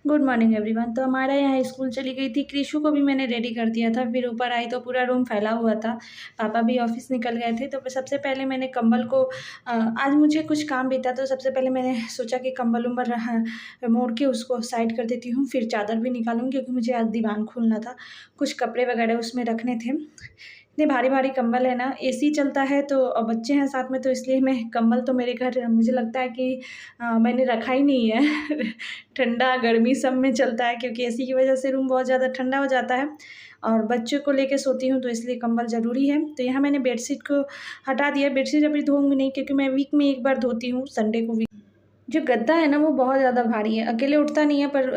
Good morning everyone. तो हमारे यहाँ स्कूल चली गई थी, कृषु को भी मैंने रेडी कर दिया था। फिर ऊपर आई तो पूरा रूम फैला हुआ था। पापा भी ऑफिस निकल गए थे, तो सबसे पहले मैंने कंबल को आज मुझे कुछ काम भी था, तो सबसे पहले मैंने सोचा कि कंबल उम्बर मोड़ के उसको साइड कर देती हूँ। फिर चादर भी निकालूंगी क्योंकि मुझे आज दीवान खोलना था, कुछ कपड़े वगैरह उसमें रखने थे। इतने भारी भारी कंबल है ना, एसी चलता है तो बच्चे हैं साथ में, तो इसलिए मैं कंबल तो मेरे घर मुझे लगता है कि मैंने रखा ही नहीं है। ठंडा गर्मी सब में चलता है, क्योंकि एसी की वजह से रूम बहुत ज़्यादा ठंडा हो जाता है और बच्चों को लेके सोती हूँ, तो इसलिए कंबल ज़रूरी है। तो यहाँ मैंने बेडशीट को हटा दिया। बेडशीट अभी धोऊँगी नहीं, क्योंकि मैं वीक में एक बार धोती हूँ, संडे को। जो गद्दा है ना वो बहुत ज़्यादा भारी है, अकेले उठता नहीं है, पर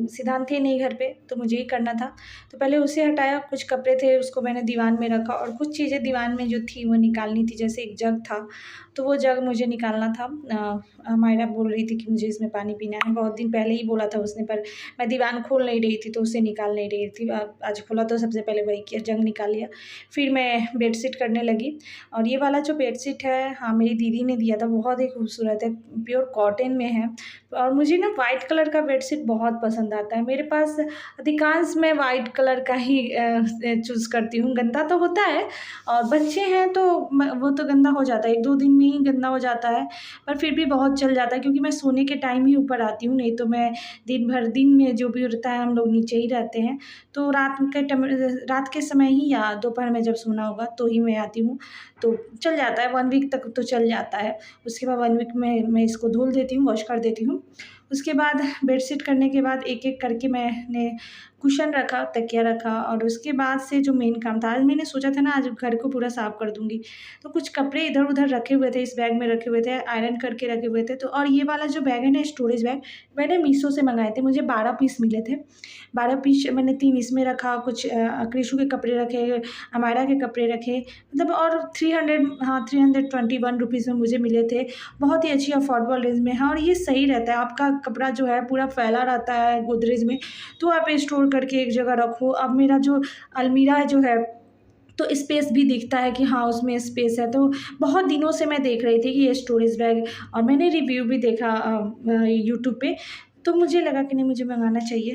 सिद्धांत थी नहीं घर पे तो मुझे ही करना था। तो पहले उसे हटाया, कुछ कपड़े थे उसको मैंने दीवान में रखा और कुछ चीज़ें दीवान में जो थी वो निकालनी थी। जैसे एक जग था, तो वो जग मुझे निकालना था। मायरा बोल रही थी कि मुझे इसमें पानी पीना है, बहुत दिन पहले ही बोला था उसने, पर मैं दीवान खोल नहीं रही थी तो उसे निकाल नहीं रही थी। आज खोला तो सबसे पहले वही किया, जग निकाल लिया। फिर मैं बेडशीट करने लगी। और ये वाला जो बेडशीट है, हाँ, मेरी दीदी ने दिया था, बहुत ही खूबसूरत है, प्योर कॉटन में है। और मुझे ना वाइट कलर का बेडशीट बहुत पसंद आता है। मेरे पास अधिकांश मैं वाइट कलर का ही चूज़ करती हूँ। गंदा तो होता है और बच्चे हैं तो वो तो गंदा हो जाता है, 1-2 दिन में ही गंदा हो जाता है, पर फिर भी बहुत चल जाता है, क्योंकि मैं सोने के टाइम ही ऊपर आती हूँ, नहीं तो मैं दिन में जो भी होता है हम लोग नीचे ही रहते हैं। तो रात के समय ही या दोपहर में जब सोना होगा तो ही मैं आती हूँ, तो चल जाता है, 1 वीक तक तो चल जाता है। उसके बाद 1 वीक में मैं इसको धुल देती हूँ, वॉश कर देती हूँ। उसके बाद बेडशीट करने के बाद एक-एक करके मैंने कुशन रखा, तकिया रखा, और उसके बाद से जो मेन काम था, आज मैंने सोचा था ना आज घर को पूरा साफ़ कर दूँगी। तो कुछ कपड़े इधर-उधर रखे हुए थे, इस बैग में रखे हुए थे, आयरन करके रखे हुए थे। तो और ये वाला जो बैग है ना, स्टोरेज बैग, मैंने मीशो से मँगाए थे, मुझे 12 पीस मिले थे। 12 पीस मैंने 3 इसमें रखा, कुछ कृषु के कपड़े रखे, अमायरा के कपड़े रखे, मतलब, और 321 रुपीज़ में मुझे मिले थे। बहुत ही अच्छी अफोर्डेबल रेंज में है और ये सही रहता है। आपका कपड़ा जो है पूरा फैला रहता है गोदरेज में, तो आप स्टोर करके एक जगह रखो। अब मेरा जो अलमीरा जो है, तो स्पेस भी दिखता है कि हाँ, उसमें स्पेस है। तो बहुत दिनों से मैं देख रही थी कि ये स्टोरेज बैग, और मैंने रिव्यू भी देखा यूट्यूब पे, तो मुझे लगा कि नहीं, मुझे मंगाना चाहिए।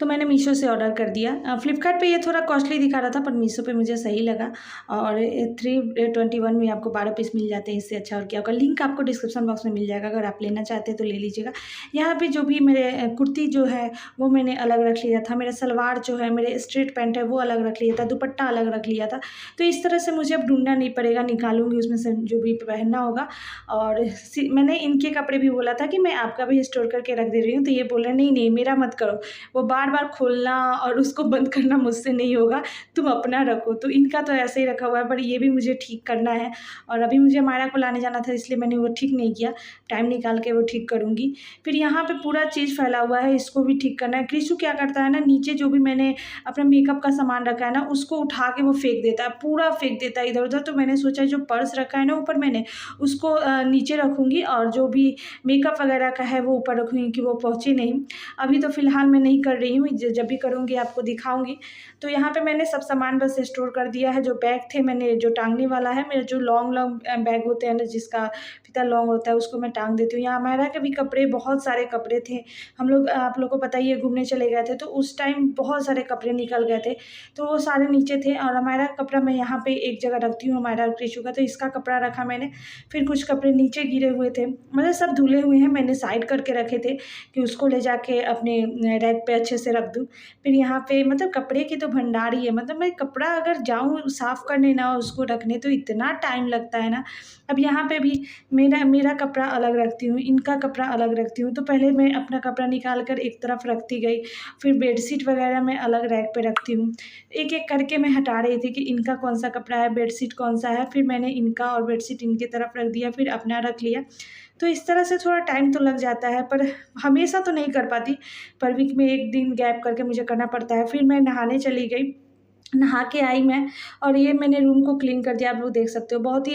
तो मैंने मीशो से ऑर्डर कर दिया। फ्लिपकार्ट पे ये थोड़ा कॉस्टली दिखा रहा था, पर मीशो पे मुझे सही लगा। और 321 में आपको 12 पीस मिल जाते हैं, इससे अच्छा और क्या होगा। लिंक आपको डिस्क्रिप्शन बॉक्स में मिल जाएगा, अगर आप लेना चाहते हैं तो ले लीजिएगा। यहाँ पे जो भी मेरे कुर्ती जो है वो मैंने अलग रख लिया था, मेरा सलवार जो है, मेरे स्ट्रेट पैंट है वो अलग रख लिया था, दुपट्टा अलग रख लिया था। तो इस तरह से मुझे अब ढूँढना नहीं पड़ेगा, निकालूँगी उसमें से जो भी पहनना होगा। और मैंने इनके कपड़े भी बोला था कि मैं आपका भी स्टोर करके रख दे रही हूँ, तो ये बोल रहे हैं, नहीं नहीं, मेरा मत करो, वो बार-बार खोलना और उसको बंद करना मुझसे नहीं होगा, तुम अपना रखो। तो इनका तो ऐसे ही रखा हुआ है, पर ये भी मुझे ठीक करना है, और अभी मुझे मायरा को लाने जाना था, इसलिए मैंने वो ठीक नहीं किया। टाइम निकाल के वो ठीक करूँगी। फिर यहाँ पे पूरा चीज़ फैला हुआ है, इसको भी ठीक करना है। कृषु क्या करता है ना, नीचे जो भी मैंने अपना मेकअप का सामान रखा है ना, उसको उठा के वो फेंक देता है, पूरा फेंक देता है इधर-उधर। तो मैंने सोचा जो पर्स रखा है ना ऊपर, मैंने उसको नीचे रखूँगी, और जो भी मेकअप वगैरह का है वो ऊपर रखूँगी कि वो पहुँचे नहीं। अभी तो फ़िलहाल मैं नहीं कर रही हूँ, जब भी करूँगी आपको दिखाऊँगी। तो यहाँ पे मैंने सब सामान बस स्टोर कर दिया है। जो बैग थे, मैंने जो टाँगने वाला है, मेरा जो लॉन्ग बैग होते हैं ना, जिसका फीता लॉन्ग होता है, उसको मैं टाँग देती हूँ। यहाँ मायरा के भी कपड़े, बहुत सारे कपड़े थे। हम लोग, आप लोगों को पता ही है, घूमने चले गए थे, तो उस टाइम बहुत सारे कपड़े निकल गए थे, तो वो सारे नीचे थे। और हमारा कपड़ा मैं यहाँ पे एक जगह रखती हूँ, हमारा और कृषु का, तो इसका कपड़ा रखा मैंने। फिर कुछ कपड़े नीचे गिरे हुए थे, मतलब सब धुले हुए हैं, मैंने साइड करके रखे थे कि उसको ले जाके अपने रैक पे अच्छे से रख दूँ। फिर यहाँ पे मतलब कपड़े की तो भंडार ही है, मतलब मैं कपड़ा अगर जाऊँ साफ़ करने ना उसको रखने, तो इतना टाइम लगता है ना। अब यहाँ पे भी मेरा कपड़ा अलग रखती हूँ, इनका कपड़ा अलग रखती हूँ। तो पहले मैं अपना कपड़ा निकाल कर एक तरफ रखती गई, फिर बेडशीट वगैरह मैं अलग रैक पे रखती हूँ। एक-एक करके मैं हटा रही थी कि इनका कौन-सा कपड़ा है, बेडशीट कौन-सा है, फिर मैंने इनका और बेडशीट इनकी तरफ रख दिया, फिर अपना रख लिया। तो इस तरह से थोड़ा टाइम तो लग जाता है, पर हमेशा तो नहीं कर पाती, पर वीक में 1 दिन गैप करके मुझे करना पड़ता है। फिर मैं नहाने चली गई, नहा के आई मैं, और ये मैंने रूम को क्लीन कर दिया, आप लोग देख सकते हो। बहुत ही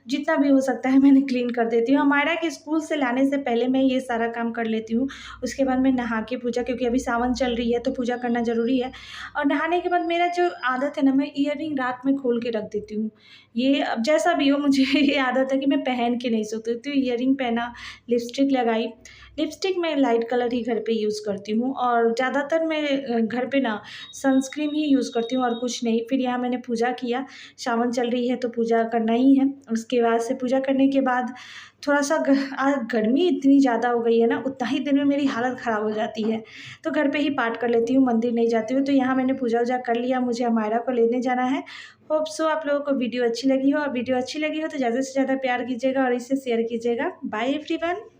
जितना भी हो सकता है मैंने क्लीन कर देती हूँ। हमारा के स्कूल से लाने से पहले मैं ये सारा काम कर लेती हूँ। उसके बाद मैं नहा के पूजा, क्योंकि अभी सावन चल रही है तो पूजा करना ज़रूरी है। और नहाने के बाद मेरा जो आदत है ना, मैं ईयरिंग रात में खोल के रख देती हूँ। ये अब जैसा भी हो, मुझे ये आदत है कि मैं पहन के नहीं सोती, तो ईयरिंग पहना, लिपस्टिक लगाई, लिपस्टिक मैं लाइट कलर ही घर पे यूज़ करती हूँ और ज़्यादातर मैं घर पे ना सनस्क्रीन ही यूज़ करती हूँ और कुछ नहीं। फिर यहाँ मैंने पूजा किया, सावन चल रही है तो पूजा करना ही है। उसके बाद से पूजा करने के बाद थोड़ा-सा आज गर्मी इतनी ज़्यादा हो गई है ना, उतना ही दिन में मेरी हालत ख़राब हो जाती है। तो घर पे ही पाठ कर लेती हूँ, मंदिर नहीं जाती हूँ। तो यहाँ मैंने पूजा-वूजा कर लिया, मुझे अमायरा को लेने जाना है। होप सो आप लोगों को वीडियो अच्छी लगी हो और वीडियो अच्छी लगी हो तो ज़्यादा से ज़्यादा प्यार कीजिएगा और इसे शेयर कीजिएगा। Bye everyone.